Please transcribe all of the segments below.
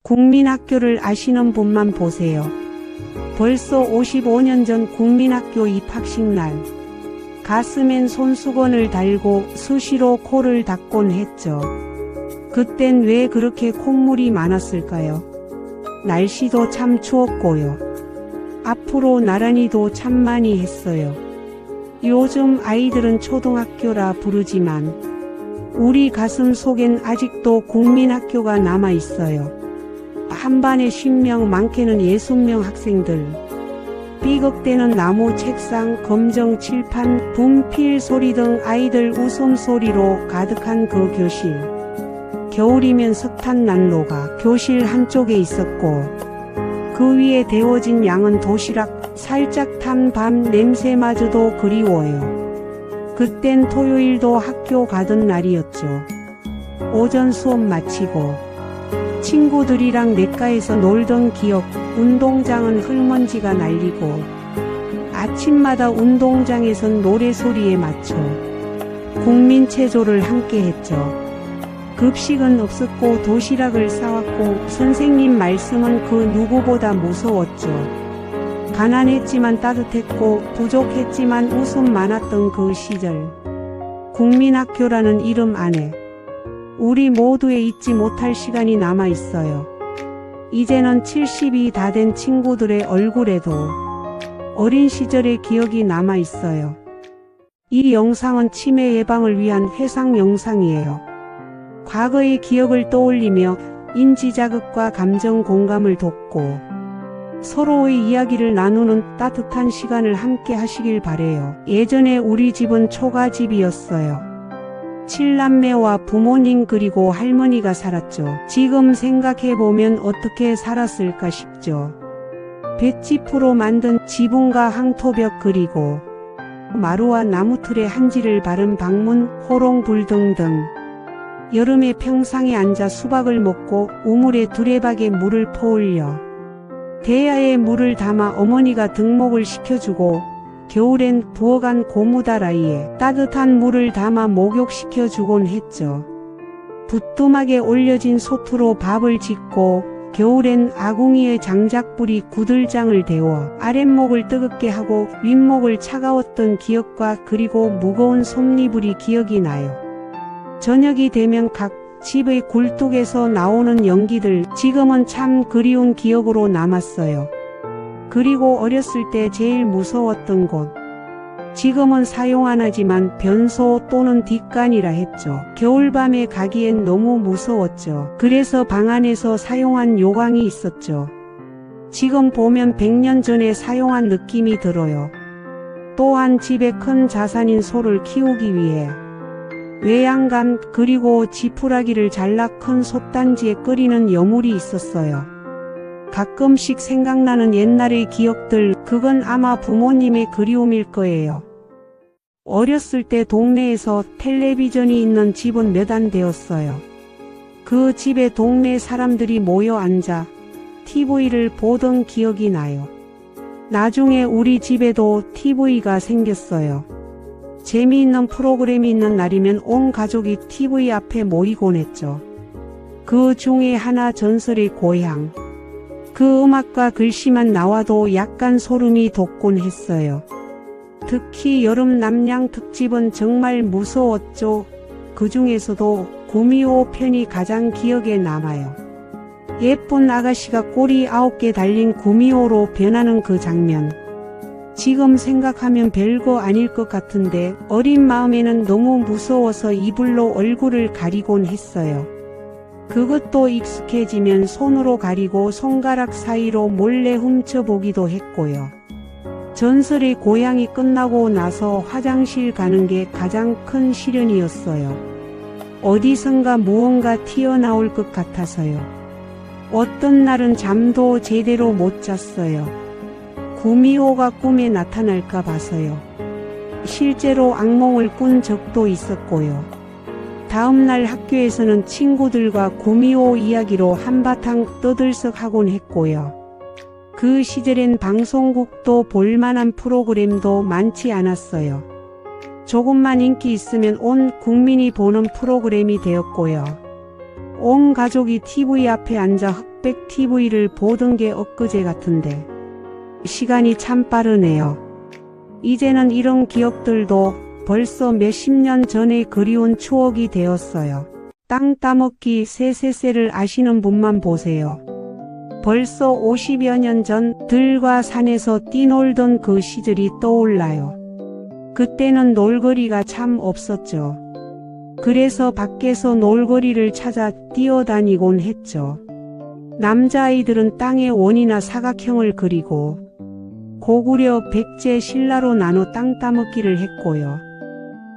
국민학교를 아시는 분만 보세요. 벌써 55년 전 국민학교 입학식 날 가슴엔 손수건을 달고 수시로 코를 닦곤 했죠. 그땐 왜 그렇게 콧물이 많았을까요? 날씨도 참 추웠고요. 앞으로 나란히도 참 많이 했어요. 요즘 아이들은 초등학교라 부르지만 우리 가슴 속엔 아직도 국민학교가 남아있어요. 한 반에 50명, 많게는 60명 학생들. 삐걱대는 나무 책상, 검정 칠판, 분필 소리 등 아이들 웃음소리로 가득한 그 교실. 겨울이면 석탄 난로가 교실 한쪽에 있었고 그 위에 데워진 양은 도시락, 살짝 탄 밥 냄새마저도 그리워요. 그땐 토요일도 학교 가던 날이었죠. 오전 수업 마치고 친구들이랑 냇가에서 놀던 기억, 운동장은 흙먼지가 날리고 아침마다 운동장에선 노래소리에 맞춰 국민체조를 함께 했죠. 급식은 없었고 도시락을 싸왔고 선생님 말씀은 그 누구보다 무서웠죠. 가난했지만 따뜻했고 부족했지만 웃음 많았던 그 시절. 국민학교라는 이름 안에 우리 모두의 잊지 못할 시간이 남아있어요. 이제는 70이 다 된 친구들의 얼굴에도 어린 시절의 기억이 남아있어요. 이 영상은 치매 예방을 위한 회상 영상이에요. 과거의 기억을 떠올리며 인지자극과 감정 공감을 돕고 서로의 이야기를 나누는 따뜻한 시간을 함께 하시길 바래요. 예전에 우리 집은 초가집이었어요. 7남매와 부모님 그리고 할머니가 살았죠. 지금 생각해보면 어떻게 살았을까 싶죠. 볏짚으로 만든 지붕과 항토벽 그리고 마루와 나무틀에 한지를 바른 방문, 호롱불 등등. 여름에 평상에 앉아 수박을 먹고 우물에 두레박에 물을 퍼올려 대야에 물을 담아 어머니가 등목을 시켜주고 겨울엔 부어간 고무다라이에 따뜻한 물을 담아 목욕시켜주곤 했죠. 부뚜막에 올려진 솥으로 밥을 짓고 겨울엔 아궁이의 장작불이 구들장을 데워 아랫목을 뜨겁게 하고 윗목을 차가웠던 기억과 그리고 무거운 솜니불이 기억이 나요. 저녁이 되면 각 집의 굴뚝에서 나오는 연기들 지금은 참 그리운 기억으로 남았어요. 그리고 어렸을 때 제일 무서웠던 곳. 지금은 사용 안 하지만 변소 또는 뒷간이라 했죠. 겨울밤에 가기엔 너무 무서웠죠. 그래서 방 안에서 사용한 요강이 있었죠. 지금 보면 100년 전에 사용한 느낌이 들어요. 또한 집에 큰 자산인 소를 키우기 위해 외양간 그리고 지푸라기를 잘라 큰 솥단지에 끓이는 여물이 있었어요. 가끔씩 생각나는 옛날의 기억들, 그건 아마 부모님의 그리움일 거예요. 어렸을 때 동네에서 텔레비전이 있는 집은 몇 안 되었어요. 그 집에 동네 사람들이 모여 앉아 TV를 보던 기억이 나요. 나중에 우리 집에도 TV가 생겼어요. 재미있는 프로그램이 있는 날이면 온 가족이 TV 앞에 모이곤 했죠. 그 중에 하나 전설의 고향. 그 음악과 글씨만 나와도 약간 소름이 돋곤 했어요. 특히 여름 남양 특집은 정말 무서웠죠. 그 중에서도 구미호 편이 가장 기억에 남아요. 예쁜 아가씨가 꼬리 9개 달린 구미호로 변하는 그 장면. 지금 생각하면 별거 아닐 것 같은데 어린 마음에는 너무 무서워서 이불로 얼굴을 가리곤 했어요. 그것도 익숙해지면 손으로 가리고 손가락 사이로 몰래 훔쳐보기도 했고요. 전설의 고향이 끝나고 나서 화장실 가는 게 가장 큰 시련이었어요. 어디선가 무언가 튀어나올 것 같아서요. 어떤 날은 잠도 제대로 못 잤어요. 구미호가 꿈에 나타날까 봐서요. 실제로 악몽을 꾼 적도 있었고요. 다음날 학교에서는 친구들과 구미호 이야기로 한바탕 떠들썩하곤 했고요. 그 시절엔 방송국도 볼만한 프로그램도 많지 않았어요. 조금만 인기 있으면 온 국민이 보는 프로그램이 되었고요. 온 가족이 TV 앞에 앉아 흑백 TV를 보던 게 엊그제 같은데 시간이 참 빠르네요. 이제는 이런 기억들도 벌써 몇십 년 전의 그리운 추억이 되었어요. 땅 따먹기 세세세를 아시는 분만 보세요. 벌써 50여 년 전 들과 산에서 뛰놀던 그 시절이 떠올라요. 그때는 놀거리가 참 없었죠. 그래서 밖에서 놀거리를 찾아 뛰어다니곤 했죠. 남자아이들은 땅에 원이나 사각형을 그리고 고구려 백제 신라로 나눠 땅 따먹기를 했고요.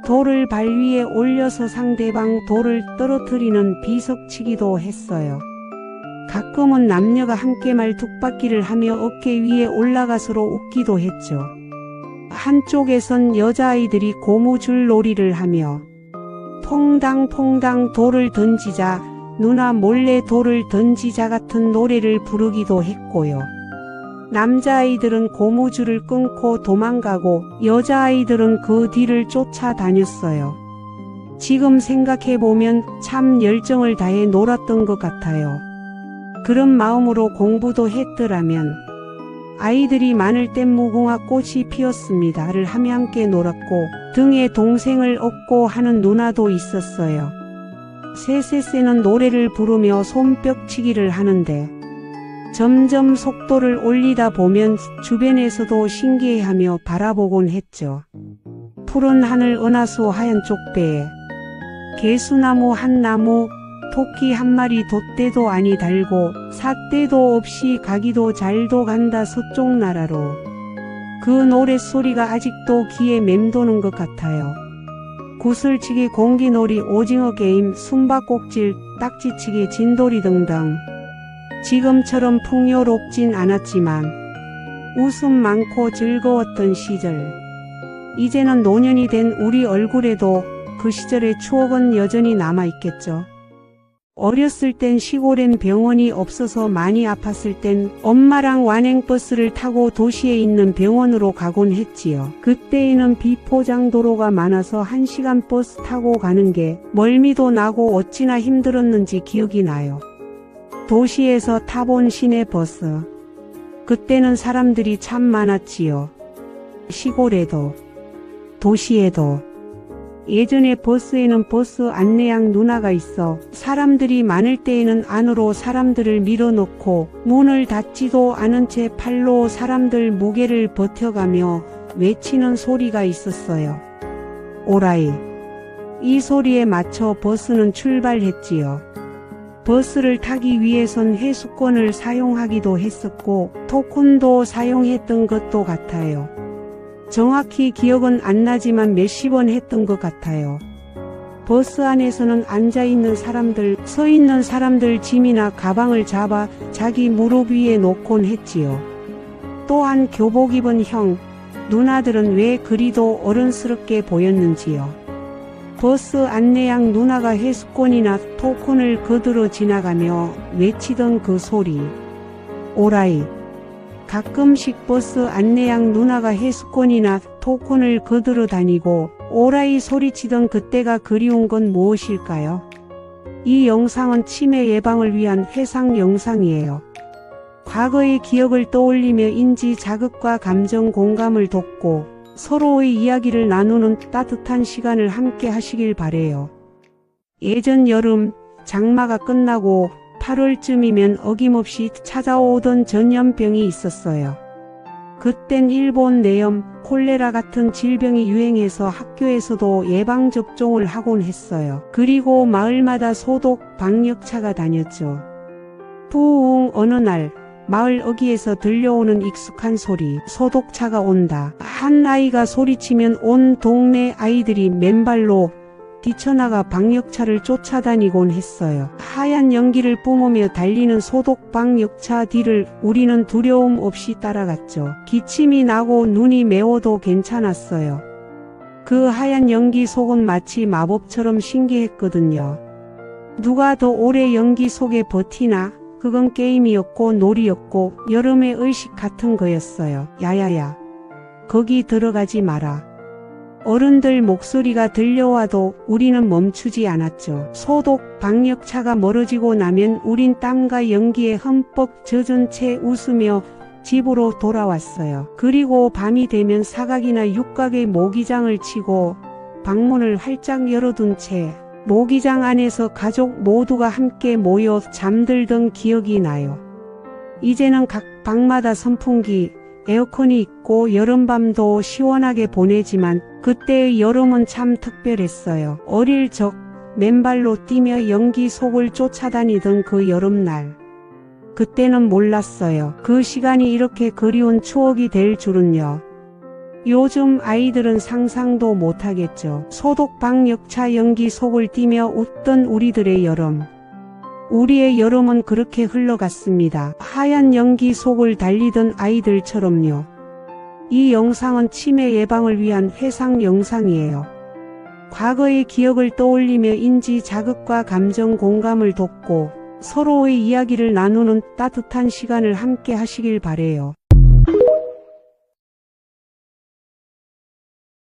돌을 발 위에 올려서 상대방 돌을 떨어뜨리는 비석치기도 했어요. 가끔은 남녀가 함께 말뚝박기를 하며 어깨 위에 올라가 서로 웃기도 했죠. 한쪽에선 여자아이들이 고무줄 놀이를 하며 퐁당퐁당 돌을 던지자, 누나 몰래 돌을 던지자 같은 노래를 부르기도 했고요. 남자아이들은 고무줄을 끊고 도망가고 여자아이들은 그 뒤를 쫓아다녔어요. 지금 생각해보면 참 열정을 다해 놀았던 것 같아요. 그런 마음으로 공부도 했더라면 아이들이 많을 땐 무궁화 꽃이 피었습니다를 하며 함께 놀았고 등에 동생을 업고 하는 누나도 있었어요. 세세세는 노래를 부르며 손뼉치기를 하는데 점점 속도를 올리다 보면 주변에서도 신기해하며 바라보곤 했죠. 푸른 하늘 은하수 하얀 쪽배에 개수나무 한 나무 토끼 한 마리 돛대도 아니 달고 삿대도 없이 가기도 잘도 간다 서쪽 나라로. 그 노랫소리가 아직도 귀에 맴도는 것 같아요. 구슬치기 공기놀이 오징어 게임 숨바꼭질 딱지치기 진돌이 등등. 지금처럼 풍요롭진 않았지만 웃음 많고 즐거웠던 시절. 이제는 노년이 된 우리 얼굴에도 그 시절의 추억은 여전히 남아있겠죠. 어렸을 땐 시골엔 병원이 없어서 많이 아팠을 땐 엄마랑 완행버스를 타고 도시에 있는 병원으로 가곤 했지요. 그때에는 비포장도로가 많아서 1시간 버스 타고 가는 게 멀미도 나고 어찌나 힘들었는지 기억이 나요. 도시에서 타본 시내버스. 그때는 사람들이 참 많았지요. 시골에도 도시에도. 예전에 버스에는 버스 안내양 누나가 있어 사람들이 많을 때에는 안으로 사람들을 밀어넣고 문을 닫지도 않은 채 팔로 사람들 무게를 버텨가며 외치는 소리가 있었어요. 오라이. 이 소리에 맞춰 버스는 출발했지요. 버스를 타기 위해선 회수권을 사용하기도 했었고 토큰도 사용했던 것도 같아요. 정확히 기억은 안 나지만 몇십 원 했던 것 같아요. 버스 안에서는 앉아있는 사람들, 서있는 사람들 짐이나 가방을 잡아 자기 무릎 위에 놓곤 했지요. 또한 교복 입은 형, 누나들은 왜 그리도 어른스럽게 보였는지요. 버스 안내양 누나가 회수권이나 토큰을 거들어 지나가며 외치던 그 소리. 오라이. 가끔씩 버스 안내양 누나가 회수권이나 토큰을 거들어 다니고 오라이 소리치던 그때가 그리운 건 무엇일까요? 이 영상은 치매 예방을 위한 회상 영상이에요. 과거의 기억을 떠올리며 인지 자극과 감정 공감을 돕고 서로의 이야기를 나누는 따뜻한 시간을 함께 하시길 바래요. 예전 여름 장마가 끝나고 8월쯤이면 어김없이 찾아오던 전염병이 있었어요. 그땐 일본 내염, 콜레라 같은 질병이 유행해서 학교에서도 예방접종을 하곤 했어요. 그리고 마을마다 소독 방역차가 다녔죠. 부웅 어느 날 마을 어귀에서 들려오는 익숙한 소리, 소독차가 온다. 한 아이가 소리치면 온 동네 아이들이 맨발로 뛰쳐나가 방역차를 쫓아다니곤 했어요. 하얀 연기를 뿜으며 달리는 소독 방역차 뒤를 우리는 두려움 없이 따라갔죠. 기침이 나고 눈이 매워도 괜찮았어요. 그 하얀 연기 속은 마치 마법처럼 신기했거든요. 누가 더 오래 연기 속에 버티나? 그건 게임이었고 놀이였고 여름의 의식 같은 거였어요. 야야야. 거기 들어가지 마라. 어른들 목소리가 들려와도 우리는 멈추지 않았죠. 소독 방역차가 멀어지고 나면 우린 땀과 연기에 흠뻑 젖은 채 웃으며 집으로 돌아왔어요. 그리고 밤이 되면 사각이나 육각의 모기장을 치고 방문을 활짝 열어둔 채 모기장 안에서 가족 모두가 함께 모여 잠들던 기억이 나요. 이제는 각 방마다 선풍기, 에어컨이 있고 여름밤도 시원하게 보내지만 그때의 여름은 참 특별했어요. 어릴 적 맨발로 뛰며 연기 속을 쫓아다니던 그 여름날. 그때는 몰랐어요. 그 시간이 이렇게 그리운 추억이 될 줄은요. 요즘 아이들은 상상도 못하겠죠. 소독 방역차 연기 속을 뛰며 웃던 우리들의 여름. 우리의 여름은 그렇게 흘러갔습니다. 하얀 연기 속을 달리던 아이들처럼요. 이 영상은 치매 예방을 위한 회상 영상이에요. 과거의 기억을 떠올리며 인지 자극과 감정 공감을 돕고 서로의 이야기를 나누는 따뜻한 시간을 함께 하시길 바래요.